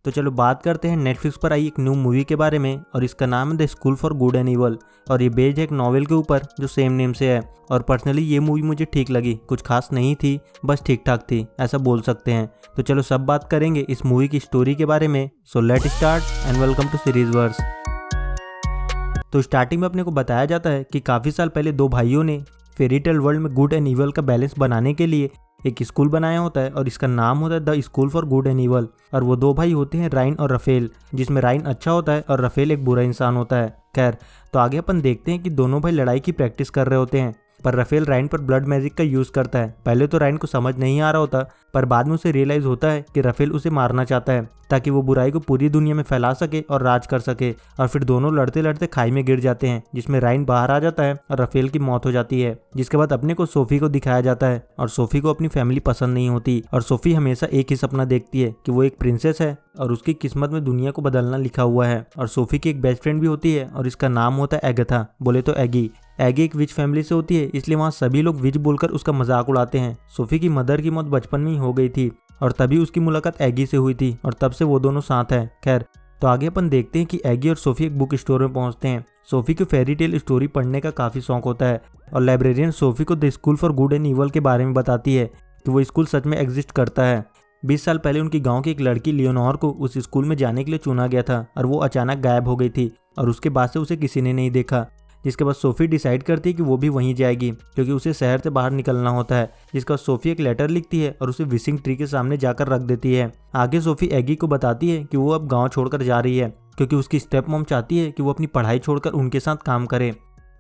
तो चलो बात करते हैं नेटफ्लिक्स पर आई एक न्यू मूवी के बारे में, और इसका नाम है the school for good and evil, और ये बेस्ड है एक नॉवेल के ऊपर जो सेम नेम से है। और पर्सनली ये मूवी मुझे ठीक लगी, कुछ खास नहीं थी, बस ठीक ठाक थी, ऐसा बोल सकते हैं। तो चलो सब बात करेंगे इस मूवी की स्टोरी के बारे में। So let start and welcome to series verse. तो स्टार्टिंग में अपने को बताया जाता है कि काफ़ी साल पहले दो भाइयों ने फेरीटेल वर्ल्ड में गुड एंड इवल का बैलेंस बनाने के लिए एक स्कूल बनाया होता है, और इसका नाम होता है the school for good and evil. और वो दो भाई होते हैं राइन और रफेल, जिसमें राइन अच्छा होता है और रफेल एक बुरा इंसान होता है। खैर, तो आगे अपन देखते हैं कि दोनों भाई लड़ाई की प्रैक्टिस कर रहे होते हैं, पर रफेल राइन पर ब्लड मैजिक का यूज़ करता है। पहले तो राइन को समझ नहीं आ रहा होता, पर बाद में उसे रियलाइज़ होता है कि रफेल उसे मारना चाहता है ताकि वो बुराई को पूरी दुनिया में फैला सके और राज कर सके। और फिर दोनों लड़ते लड़ते खाई में गिर जाते हैं, जिसमें राइन बाहर आ जाता है और रफेल की मौत हो जाती है। जिसके बाद अपने को सोफी को दिखाया जाता है, और सोफी को अपनी फैमिली पसंद नहीं होती, और सोफी हमेशा एक ही सपना देखती है कि वो एक प्रिंसेस है और उसकी किस्मत में दुनिया को बदलना लिखा हुआ है। और सोफी की एक बेस्ट फ्रेंड भी होती है, और इसका नाम होता है एगथा, बोले तो एगी। एगी एक विच फैमिली से होती है, इसलिए वहाँ सभी लोग विच बोलकर उसका मजाक उड़ाते हैं। सोफी की मदर की मौत बचपन में ही हो गई थी, और तभी उसकी मुलाकात एगी से हुई थी, और तब से वो दोनों साथ हैं। खैर, तो आगे अपन देखते हैं कि एगी और सोफी एक बुक स्टोर में पहुंचते हैं। सोफी को फेरी टेल स्टोरी पढ़ने का काफ़ी शौक होता है, और लाइब्रेरियन सोफी को the school for good and evil के बारे में बताती है कि वो स्कूल सच में एग्जिस्ट करता है। 20 साल पहले उनकी गांव की एक लड़की लियोनोर को उस स्कूल में जाने के लिए चुना गया था, और वो अचानक गायब हो गई थी, और उसके बाद से उसे किसी ने नहीं देखा। जिसके बाद सोफी डिसाइड करती है कि वो भी वहीं जाएगी, क्योंकि उसे शहर से बाहर निकलना होता है। जिसका सोफी एक लेटर लिखती है और उसे विशिंग ट्री के सामने जाकर रख देती है। आगे सोफी एगी को बताती है कि वो अब गांव छोड़कर जा रही है, क्योंकि उसकी स्टेप मॉम चाहती है कि वो अपनी पढ़ाई छोड़कर उनके साथ काम करे।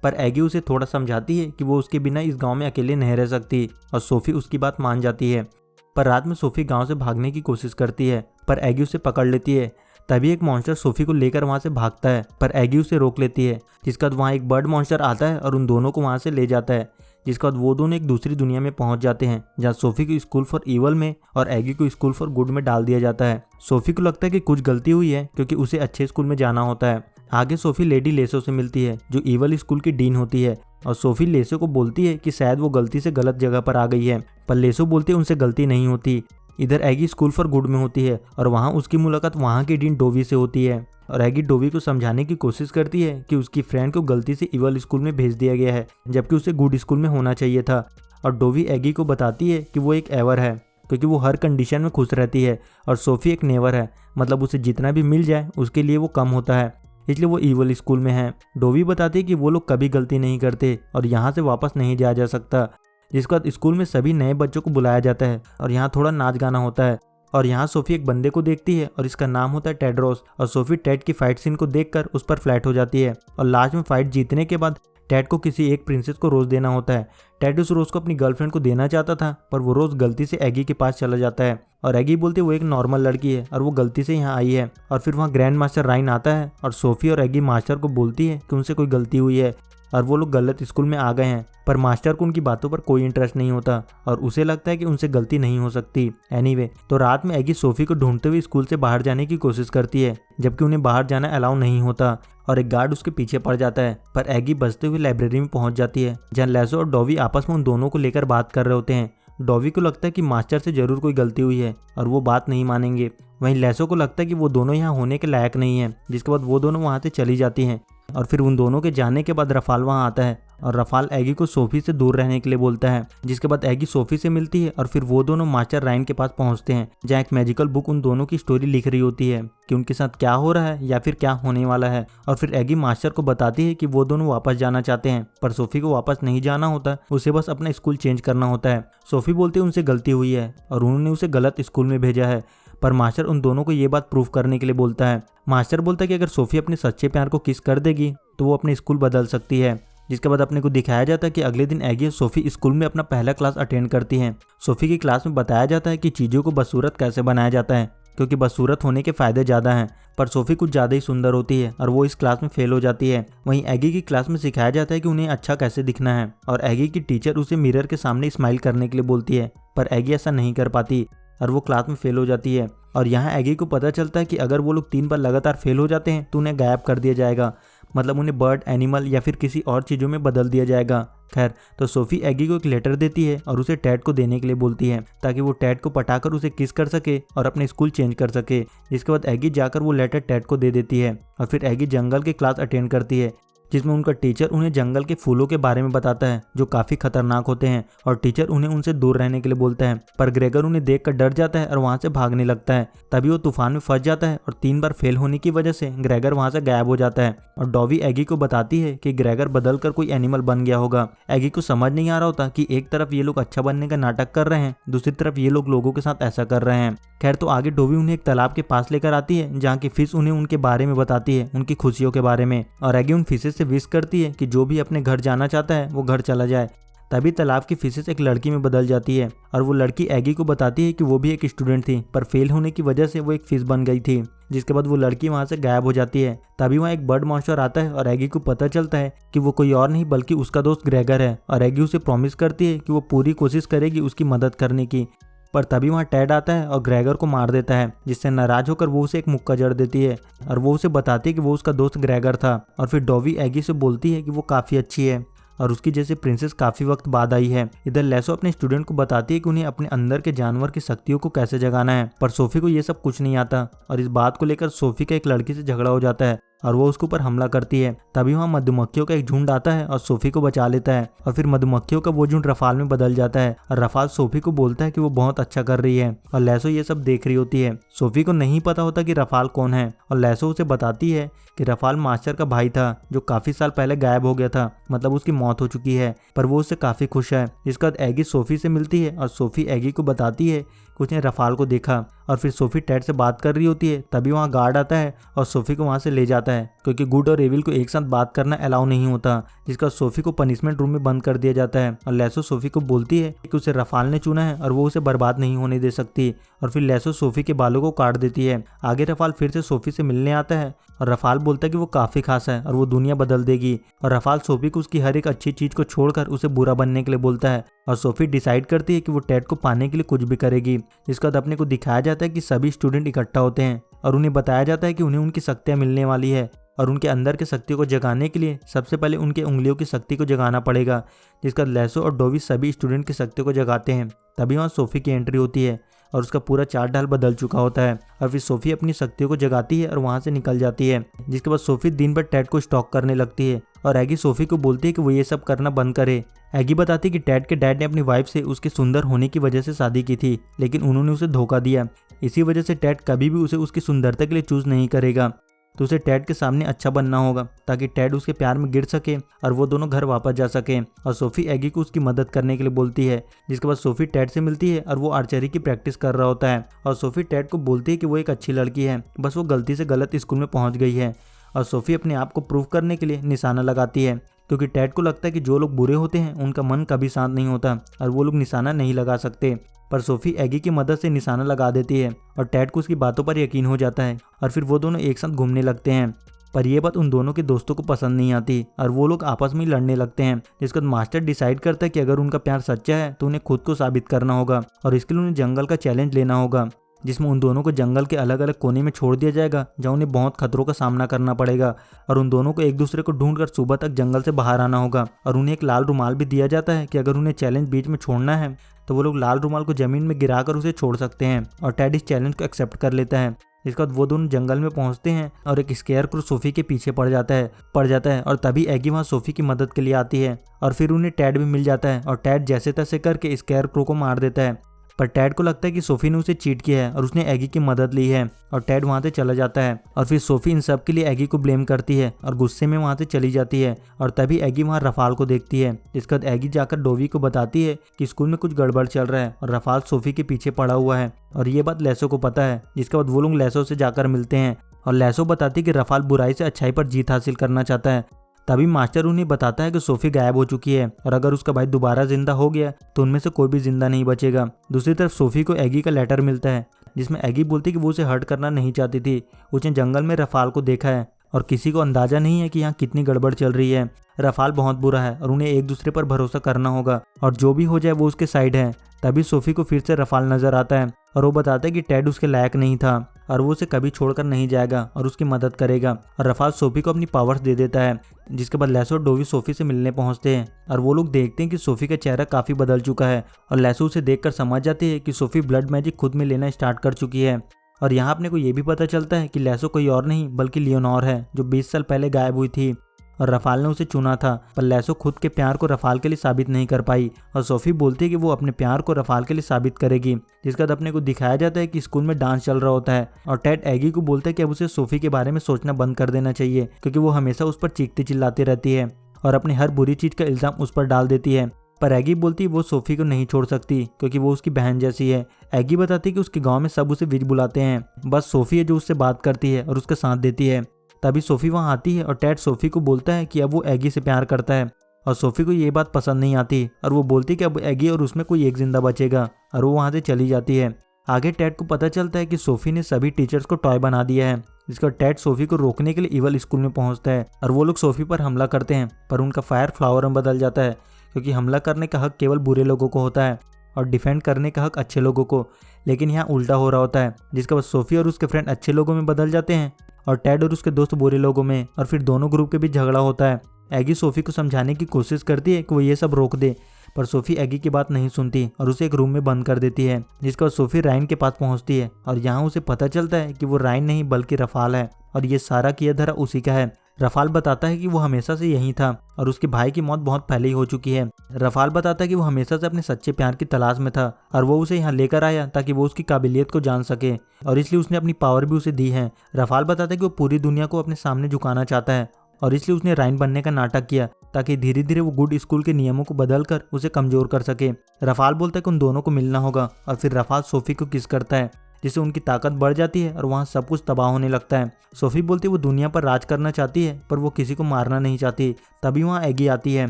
पर एगी उसे थोड़ा समझाती है कि वो उसके बिना इस गाँव में अकेले नहीं रह सकती, और सोफी उसकी बात मान जाती है। पर रात में सोफी गाँव से भागने की कोशिश करती है, पर एगी उसे पकड़ लेती है। तभी एक मॉन्स्टर सोफी को लेकर वहां से भागता है, पर एगी उसे रोक लेती है। जिसके बाद वहां एक बर्ड मॉन्स्टर आता है और उन दोनों को वहां से ले जाता है। जिसके बाद वो दोनों एक दूसरी दुनिया में पहुंच जाते हैं, जहां सोफी को स्कूल फॉर इवल में और एगी को स्कूल फॉर गुड में डाल दिया जाता है। सोफी को लगता है कि कुछ गलती हुई है, क्योंकि उसे अच्छे स्कूल में जाना होता है। आगे सोफी लेडी लेसो से मिलती है, जो इवल स्कूल की डीन होती है, और सोफी लेसो को बोलती है कि शायद वो गलती से गलत जगह पर आ गई है, पर लेसो बोलती है उनसे गलती नहीं होती। इधर एगी स्कूल फॉर गुड में होती है, और वहाँ उसकी मुलाकात वहाँ की डीन डोवी से होती है। और एगी डोवी को समझाने की कोशिश करती है कि उसकी फ्रेंड को गलती से इवल स्कूल में भेज दिया गया है, जबकि उसे गुड स्कूल में होना चाहिए था। और डोवी एगी को बताती है कि वो एक एवर है, क्योंकि वो हर कंडीशन में खुश रहती है, और सोफी एक नेवर है, मतलब उसे जितना भी मिल जाए उसके लिए वो कम होता है, इसलिए वो इवल स्कूल में है। डोवी बताती है कि वो लोग कभी गलती नहीं करते और यहाँ से वापस नहीं जाया जा सकता। जिसके बाद स्कूल में सभी नए बच्चों को बुलाया जाता है, और यहाँ थोड़ा नाच गाना होता है। और यहाँ सोफी एक बंदे को देखती है, और इसका नाम होता है टेड्रोस, और सोफी टेड की फाइट सीन को देखकर उस पर फ्लैट हो जाती है। और लास्ट में फाइट जीतने के बाद टेड को किसी एक प्रिंसेस को रोज देना होता है। टेड उस रोज को अपनी गर्लफ्रेंड को देना चाहता था, पर वो रोज गलती से एगी के पास चला जाता है, और एगी बोलती है वो एक नॉर्मल लड़की है और वो गलती से यहाँ आई है। और फिर वहाँ ग्रैंड मास्टर राइन आता है, और सोफी और एगी मास्टर को बोलती है कि उनसे कोई गलती हुई है और वो लोग गलत स्कूल में आ गए हैं। पर मास्टर को उनकी बातों पर कोई इंटरेस्ट नहीं होता, और उसे लगता है कि उनसे गलती नहीं हो सकती। एनीवे, तो रात में एगी सोफी को ढूंढते हुए स्कूल से बाहर जाने की कोशिश करती है, जबकि उन्हें बाहर जाना अलाउ नहीं होता, और एक गार्ड उसके पीछे पड़ जाता है। पर एगी बचते हुए लाइब्रेरी में पहुंच जाती है, जहाँ लेसो और डोवी आपस में उन दोनों को लेकर बात कर रहे होते हैं। डोवी को लगता है कि मास्टर से जरूर कोई गलती हुई है और वो बात नहीं मानेंगे। वहीं लेसो को लगता है कि वो दोनों यहाँ होने के लायक नहीं है। जिसके बाद वो दोनों वहाँ से चली जाती हैं, और फिर उन दोनों के जाने के बाद रफाल वहाँ आता है, और रफाल एगी को सोफी से दूर रहने के लिए बोलता है। जिसके बाद एगी सोफी से मिलती है, और फिर वो दोनों मास्टर राइन के पास पहुँचते हैं, जहाँ एक मैजिकल बुक उन दोनों की स्टोरी लिख रही होती है कि उनके साथ क्या हो रहा है या फिर क्या होने वाला है। और फिर एगी मास्टर को बताती है कि वो दोनों वापस जाना चाहते हैं, पर सोफी को वापस नहीं जाना होता, उसे बस अपना स्कूल चेंज करना होता है। सोफी बोलती है उनसे गलती हुई है और उन्होंने उसे गलत स्कूल में भेजा है, पर मास्टर उन दोनों को ये बात प्रूव करने के लिए बोलता है। मास्टर बोलता है कि अगर सोफी अपने सच्चे प्यार को किस कर देगी तो वो अपने स्कूल बदल सकती है। जिसके बाद अपने को दिखाया जाता है कि अगले दिन एगी और सोफी स्कूल में अपना पहला क्लास अटेंड करती हैं। सोफी की क्लास में बताया जाता है कि चीज़ों को बदसूरत कैसे बनाया जाता है, क्योंकि बदसूरत होने के फ़ायदे ज़्यादा हैं, पर सोफी कुछ ज़्यादा ही सुंदर होती है और वो इस क्लास में फेल हो जाती है। वहीं एगी की क्लास में सिखाया जाता है कि उन्हें अच्छा कैसे दिखना है, और एगी की टीचर उसे मिरर के सामने स्माइल करने के लिए बोलती है, पर एगी ऐसा नहीं कर पाती और वो क्लास में फेल हो जाती है। और यहाँ एगी को पता चलता है कि अगर वो लोग 3 बार लगातार फेल हो जाते हैं तो उन्हें गायब कर दिया जाएगा, मतलब उन्हें बर्ड, एनिमल या फिर किसी और चीज़ों में बदल दिया जाएगा। खैर तो सोफी एगी को एक लेटर देती है और उसे टैड को देने के लिए बोलती है ताकि वो टैड को पटाकर उसे किस कर सके और अपने स्कूल चेंज कर सके। इसके बाद एगी जाकर वो लेटर टैड को दे देती है और फिर एगी जंगल की क्लास अटेंड करती है जिसमें उनका टीचर उन्हें जंगल के फूलों के बारे में बताता है जो काफी खतरनाक होते हैं और टीचर उन्हें उनसे दूर रहने के लिए बोलता है। पर ग्रेगर उन्हें देखकर डर जाता है और वहां से भागने लगता है। तभी वो तूफान में फंस जाता है और 3 बार फेल होने की वजह से ग्रेगर वहां से गायब हो जाता है और डॉवी एगी को बताती है कि ग्रेगर बदल कर कोई एनिमल बन गया होगा। एगी को समझ नहीं आ रहा होता कि एक तरफ ये लोग अच्छा बनने का नाटक कर रहे हैं, दूसरी तरफ ये लोग लोगों के साथ ऐसा कर रहे हैं। खैर तो आगे डोवी उन्हें एक तालाब के पास लेकर आती है जहाँ की फिश उन्हें उनके बारे में बताती है, उनकी खुशियों के बारे में, और एगी उन फिशेस से विश करती है कि जो भी अपने घर जाना चाहता है वो घर चला जाए। तभी तालाब की फिशेस एक लड़की में बदल जाती है और वो लड़की एगी को बताती है कि वो भी एक स्टूडेंट थी पर फेल होने की वजह से वो एक फिश बन गई थी। जिसके बाद वो लड़की वहां से गायब हो जाती है। तभी वहाँ एक बर्ड मॉन्स्टर आता है और एगी को पता चलता है कि वो कोई और नहीं बल्कि उसका दोस्त ग्रेगर है और एगी उसे प्रॉमिस करती है कि वो पूरी कोशिश करेगी उसकी मदद करने की। पर तभी वहाँ टैड आता है और ग्रेगर को मार देता है जिससे नाराज होकर वो उसे एक मुक्का जड़ देती है और वो उसे बताती है कि वो उसका दोस्त ग्रेगर था। और फिर डॉवी एगी से बोलती है कि वो काफ़ी अच्छी है और उसकी जैसे प्रिंसेस काफ़ी वक्त बाद आई है। इधर लेसो अपने स्टूडेंट को बताती है कि उन्हें अपने अंदर के जानवर की शक्तियों को कैसे जगाना है, पर सोफी को ये सब कुछ नहीं आता और इस बात को लेकर सोफी का एक लड़की से झगड़ा हो जाता है और वो उसके ऊपर हमला करती है। तभी वहाँ मधुमक्खियों का एक झुंड आता है और सोफी को बचा लेता है और फिर मधुमक्खियों का वो झुंड रफाल में बदल जाता है और रफाल सोफी को बोलता है कि वो बहुत अच्छा कर रही है और लेसो ये सब देख रही होती है। सोफी को नहीं पता होता कि रफाल कौन है और लेसो उसे बताती है कि रफाल मास्टर का भाई था जो काफी साल पहले गायब हो गया था, मतलब उसकी मौत हो चुकी है, पर वो उससे काफी खुश है। इसके बाद एगी सोफी से मिलती है और सोफी एगी को बताती है कि उसने रफाल को देखा और फिर सोफी टैड से बात कर रही होती है। तभी वहाँ गार्ड आता है और सोफी को वहाँ से ले जाता है क्योंकि गुड और एविल को एक साथ बात करना अलाउ नहीं होता, जिसका सोफी को पनिशमेंट रूम में बंद कर दिया जाता है। और लेसो सोफी को बोलती है कि उसे रफाल ने चुना है और वो उसे बर्बाद नहीं होने दे सकती और फिर लेसो सोफी के बालों को काट देती है। आगे रफाल फिर से सोफी से मिलने आता है और रफाल बोलता है कि वो काफी खास है और वो दुनिया बदल देगी और रफाल सोफी को उसकी हर एक अच्छी चीज को छोड़कर उसे बुरा बनने के लिए बोलता है और सोफी डिसाइड करती है कि वो टैड को पाने के लिए कुछ भी करेगी। जिसके बाद अपने को दिखाया जाता है कि सभी स्टूडेंट इकट्ठा होते हैं और उन्हें बताया जाता है कि उन्हें उनकी शक्तियां मिलने वाली है और उनके अंदर की शक्तियों को जगाने के लिए सबसे पहले उनके उंगलियों की शक्ति को जगाना पड़ेगा। जिसका लेसो और डोवी सभी स्टूडेंट की शक्ति को जगाते हैं। तभी वहाँ सोफी की एंट्री होती है और उसका पूरा चाल ढाल बदल चुका होता है और फिर सोफी अपनी शक्तियों को जगाती है और वहाँ से निकल जाती है। जिसके बाद सोफी दिन भर टैड को स्टॉक करने लगती है और एगी सोफी को बोलती है कि वो ये सब करना बंद करे। एगी बताती है कि टैड के डैड ने अपनी वाइफ से उसके सुंदर होने की वजह से शादी की थी, लेकिन उन्होंने उसे धोखा दिया। इसी वजह से टैड कभी भी उसे उसकी सुंदरता के लिए चूज नहीं करेगा, तो उसे टैड के सामने अच्छा बनना होगा ताकि टैड उसके प्यार में गिर सके और वो दोनों घर वापस जा सके। और सोफी एगी को उसकी मदद करने के लिए बोलती है। जिसके बाद सोफी टैड से मिलती है और वो आर्चरी की प्रैक्टिस कर रहा होता है और सोफी टैड को बोलती है कि वो एक अच्छी लड़की है, बस वो गलती से गलत स्कूल में पहुंच गई है। और सोफी अपने आप को प्रूव करने के लिए निशाना लगाती है क्योंकि टैड को लगता है कि जो लोग बुरे होते हैं उनका मन कभी शांत नहीं होता और वो लोग निशाना नहीं लगा सकते। पर सोफी एगी की मदद से निशाना लगा देती है और टैड को उसकी बातों पर यकीन हो जाता है और फिर वो दोनों एक साथ घूमने लगते हैं। पर यह बात उन दोनों के दोस्तों को पसंद नहीं आती और वो लोग आपस में लड़ने लगते हैं। जिसके बाद मास्टर डिसाइड करता है कि अगर उनका प्यार सच्चा है तो उन्हें खुद को साबित करना होगा और इसके लिए उन्हें जंगल का चैलेंज लेना होगा, जिसमें उन दोनों को जंगल के अलग अलग कोने में छोड़ दिया जाएगा जहाँ उन्हें बहुत खतरों का सामना करना पड़ेगा और उन दोनों को एक दूसरे को ढूंढकर सुबह तक जंगल से बाहर आना होगा। और उन्हें एक लाल रुमाल भी दिया जाता है कि अगर उन्हें चैलेंज बीच में छोड़ना है तो वो लोग लाल रुमाल को जमीन में गिराकर उसे छोड़ सकते हैं और टैड इस चैलेंज को एक्सेप्ट कर लेता है। इसके बाद वो दोनों जंगल में पहुंचते हैं और एक स्केयरक्रो सोफी के पीछे पड़ जाता है और तभी एगी वहाँ सोफी की मदद के लिए आती है और फिर उन्हें टैड भी मिल जाता है और टैड जैसे तैसे करके स्केयरक्रो को मार देता है। पर टैड को लगता है कि सोफी ने उसे चीट किया है और उसने एगी की मदद ली है और टैड वहाँ से चला जाता है और फिर सोफी इन सब के लिए एगी को ब्लेम करती है और गुस्से में वहाँ से चली जाती है। और तभी एगी वहाँ रफाल को देखती है। इसके बाद एगी जाकर डोवी को बताती है कि स्कूल में कुछ गड़बड़ चल रहा है और रफाल सोफी के पीछे पड़ा हुआ है और ये बात लेसो को पता है। जिसके बाद वो लोग लेसो से जाकर मिलते हैं और लेसो बताती है कि रफाल बुराई से अच्छाई पर जीत हासिल करना चाहता है। तभी मास्टर उन्हें बताता है कि सोफी गायब हो चुकी है और अगर उसका भाई दोबारा जिंदा हो गया तो उनमें से कोई भी जिंदा नहीं बचेगा। दूसरी तरफ सोफी को एगी का लेटर मिलता है जिसमें एगी बोलती है कि वो उसे हर्ट करना नहीं चाहती थी। उसने जंगल में रफाल को देखा है और किसी को अंदाजा नहीं है कि यहाँ कितनी गड़बड़ चल रही है। रफाल बहुत बुरा है और उन्हें एक दूसरे पर भरोसा करना होगा और जो भी हो जाए वो उसके साइड है। तभी सोफी को फिर से रफाल नजर आता है और वो बताता है कि टैड उसके लायक नहीं था और वो उसे कभी छोड़कर नहीं जाएगा और उसकी मदद करेगा। और रफाल सोफी को अपनी पावर्स दे देता है, जिसके बाद लैसो और डोवी सोफी से मिलने पहुंचते हैं और वो लोग देखते हैं कि सोफी का चेहरा काफी बदल चुका है और लैसो उसे देखकर समझ जाती है कि सोफी ब्लड मैजिक खुद में लेना स्टार्ट कर चुकी है। और यहाँ अपने को ये भी पता चलता है कि लैसो कोई और नहीं बल्कि लियोनोर है, जो 20 साल पहले गायब हुई थी और रफाल ने उसे चुना था। पर लैसो खुद के प्यार को रफाल के लिए साबित नहीं कर पाई और सोफी बोलती है कि वो अपने प्यार को रफाल के लिए साबित करेगी। जिसके बाद अपने को दिखाया जाता है कि स्कूल में डांस चल रहा होता है और टेड एगी को बोलता है कि अब उसे सोफी के बारे में सोचना बंद कर देना चाहिए, क्योंकि वो हमेशा उस पर चीखती चिल्लाती रहती है और अपनी हर बुरी चीज का इल्जाम उस पर डाल देती है। पर एगी बोलती है वो सोफी को नहीं छोड़ सकती क्योंकि वो उसकी बहन जैसी है। एगी बताती है कि उसके गांव में सब उसे विज बुलाते हैं, बस सोफी है जो उससे बात करती है और उसका साथ देती है। तभी सोफी वहां आती है और टेड सोफी को बोलता है कि अब वो एगी से प्यार करता है और सोफी को ये बात पसंद नहीं आती और वो बोलती है कि अब एगी और उसमें कोई एक जिंदा बचेगा और वो वहां से चली जाती है। आगे टेड को पता चलता है कि सोफी ने सभी टीचर्स को टॉय बना दिया है, जिसका टेड सोफी को रोकने के लिए इवल स्कूल में पहुंचता है और वो लोग सोफी पर हमला करते हैं। पर उनका फायर फ्लावर में बदल जाता है, क्योंकि हमला करने का हक केवल बुरे लोगों को होता है और डिफेंड करने का हक अच्छे लोगों को। लेकिन यहाँ उल्टा हो रहा होता है, जिसके बाद सोफी और उसके फ्रेंड अच्छे लोगों में बदल जाते हैं और टेड और उसके दोस्त बुरे लोगों में, और फिर दोनों ग्रुप के बीच झगड़ा होता है। एगी सोफी को समझाने की कोशिश करती है कि वो ये सब रोक दे, पर सोफी एगी की बात नहीं सुनती और उसे एक रूम में बंद कर देती है। जिसके बाद सोफी रायन के पास पहुंचती है और यहाँ उसे पता चलता है कि वो रायन नहीं बल्कि रफाल है और ये सारा किया धरा उसी का है। रफाल बताता है कि वो हमेशा से यही था और उसके भाई की मौत बहुत पहले ही हो चुकी है। रफाल बताता है कि वो हमेशा से अपने सच्चे प्यार की तलाश में था और वो उसे यहाँ लेकर आया ताकि वो उसकी काबिलियत को जान सके और इसलिए उसने अपनी पावर भी उसे दी है। रफाल बताता है कि वो पूरी दुनिया को अपने सामने झुकाना चाहता है और इसलिए उसने रायन बनने का नाटक किया ताकि धीरे धीरे वो गुड स्कूल के नियमों को बदलकर उसे कमजोर कर सके। रफाल बोलता है कि उन दोनों को मिलना होगा और फिर रफाल सोफी को किस करता है, जिससे उनकी ताकत बढ़ जाती है और वहाँ सब कुछ तबाह होने लगता है। सोफी बोलती है वो दुनिया पर राज करना चाहती है पर वो किसी को मारना नहीं चाहती। तभी वहाँ एगी आती है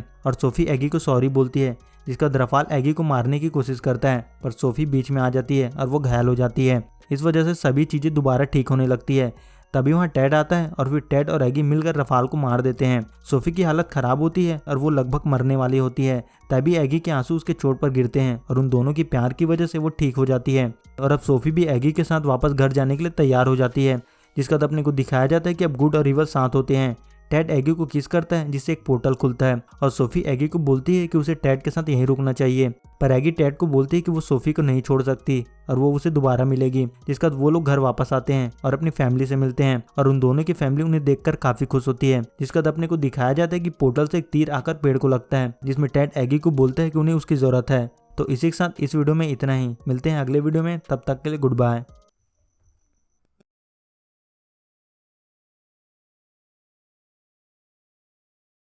और सोफी एगी को सॉरी बोलती है, जिसका रफाल एगी को मारने की कोशिश करता है पर सोफी बीच में आ जाती है और वो घायल हो जाती है। इस वजह से सभी चीजें दोबारा ठीक होने लगती है। तभी वहाँ टेड आता है और फिर टेड और एगी मिलकर रफाल को मार देते हैं। सोफी की हालत खराब होती है और वो लगभग मरने वाली होती है। तभी एगी के आंसू उसके चोट पर गिरते हैं और उन दोनों की प्यार की वजह से वो ठीक हो जाती है और अब सोफी भी एगी के साथ वापस घर जाने के लिए तैयार हो जाती है। जिसका बाद अपने को दिखाया जाता है कि अब गुड और इवल साथ होते हैं। टेड एगी को किस करता है जिससे एक पोर्टल खुलता है और सोफी एगी को बोलती है कि उसे टेड के साथ यहीं रुकना चाहिए, पर एगी टेड को बोलती है कि वो सोफी को नहीं छोड़ सकती और वो उसे दोबारा मिलेगी। जिसके बाद वो लोग घर वापस आते हैं और अपनी फैमिली से मिलते हैं और उन दोनों की फैमिली उन्हें देखकर काफी खुश होती है। जिसके बाद अपने को दिखाया जाता है कि पोर्टल से एक तीर आकर पेड़ को लगता है, जिसमें टेड एगी को बोलता है कि उन्हें उसकी जरूरत है। तो इसी के साथ इस वीडियो में इतना ही, मिलते हैं अगले वीडियो में, तब तक के लिए गुड बाय।